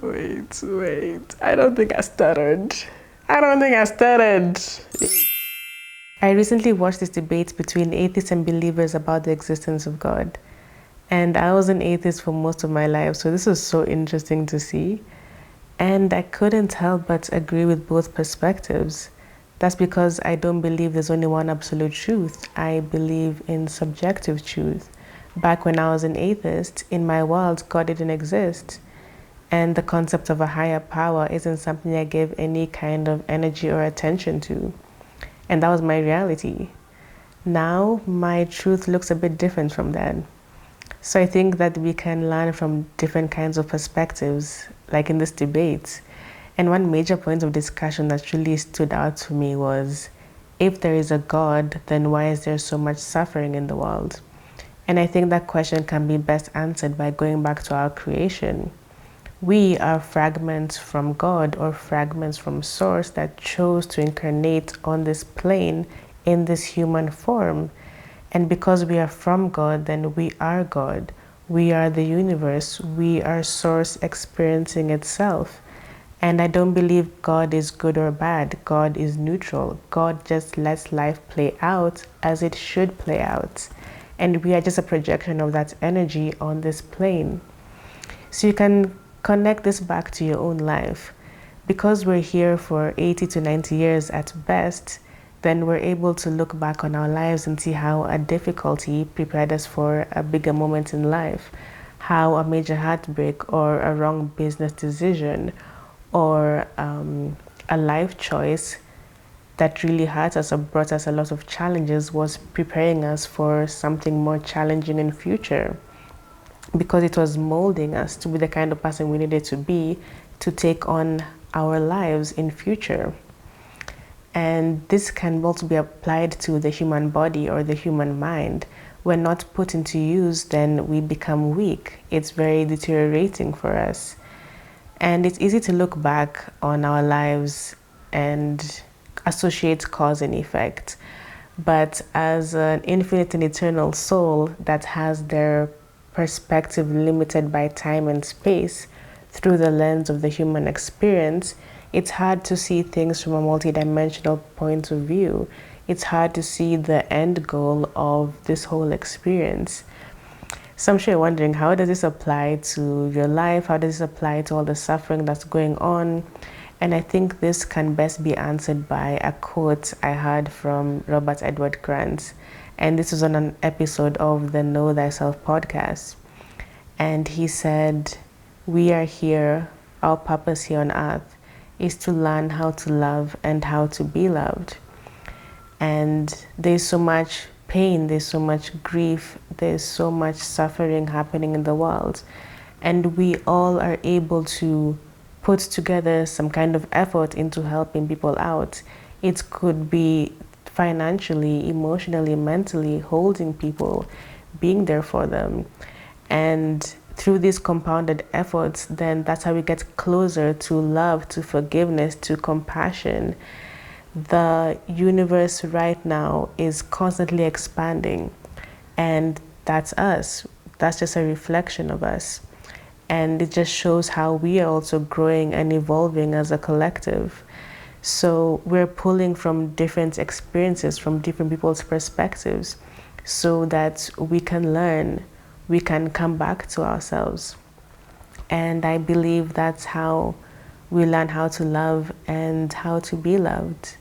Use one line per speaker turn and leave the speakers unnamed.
Wait. I don't think I stuttered. I recently watched this debate between atheists and believers about the existence of God. And I was an atheist for most of my life, so this was so interesting to see. And I couldn't help but agree with both perspectives. That's because I don't believe there's only one absolute truth. I believe in subjective truth. Back when I was an atheist, in my world, God didn't exist. And the concept of a higher power isn't something I gave any kind of energy or attention to. And that was my reality. Now, my truth looks a bit different from that. So I think that we can learn from different kinds of perspectives, like in this debate. And one major point of discussion that really stood out to me was, if there is a God, then why is there so much suffering in the world? And I think that question can be best answered by going back to our creation. We are fragments from God, or fragments from Source, that chose to incarnate on this plane in this human form. And because we are from God, then we are God. We are the universe. We are Source experiencing itself. And I don't believe God is good or bad. God is neutral. God just lets life play out as it should play out. And we are just a projection of that energy on this plane. So you can connect this back to your own life. Because we're here for 80 to 90 years at best, then we're able to look back on our lives and see how a difficulty prepared us for a bigger moment in life, how a major heartbreak or a wrong business decision or a life choice that really hurt us or brought us a lot of challenges was preparing us for something more challenging in future, because it was molding us to be the kind of person we needed to be to take on our lives in future. And this can also be applied to the human body or the human mind. When not put into use, then we become weak. It's very deteriorating for us. And it's easy to look back on our lives and associate cause and effect. But as an infinite and eternal soul that has their perspective limited by time and space through the lens of the human experience, it's hard to see things from a multidimensional point of view. It's hard to see the end goal of this whole experience. So I'm sure you're wondering, how does this apply to your life? How does this apply to all the suffering that's going on? And I think this can best be answered by a quote I heard from Robert Edward Grant. And this was on an episode of the Know Thyself podcast. And he said, "We are here, our purpose here on earth is to learn how to love and how to be loved." And there's so much pain, there's so much grief, there's so much suffering happening in the world. And we all are able to put together some kind of effort into helping people out. It could be financially, emotionally, mentally, holding people, being there for them. And through these compounded efforts, then that's how we get closer to love, to forgiveness, to compassion. The universe right now is constantly expanding, and that's us. That's just a reflection of us. And it just shows how we are also growing and evolving as a collective. So we're pulling from different experiences, from different people's perspectives, so that we can learn, we can come back to ourselves. And I believe that's how we learn how to love and how to be loved.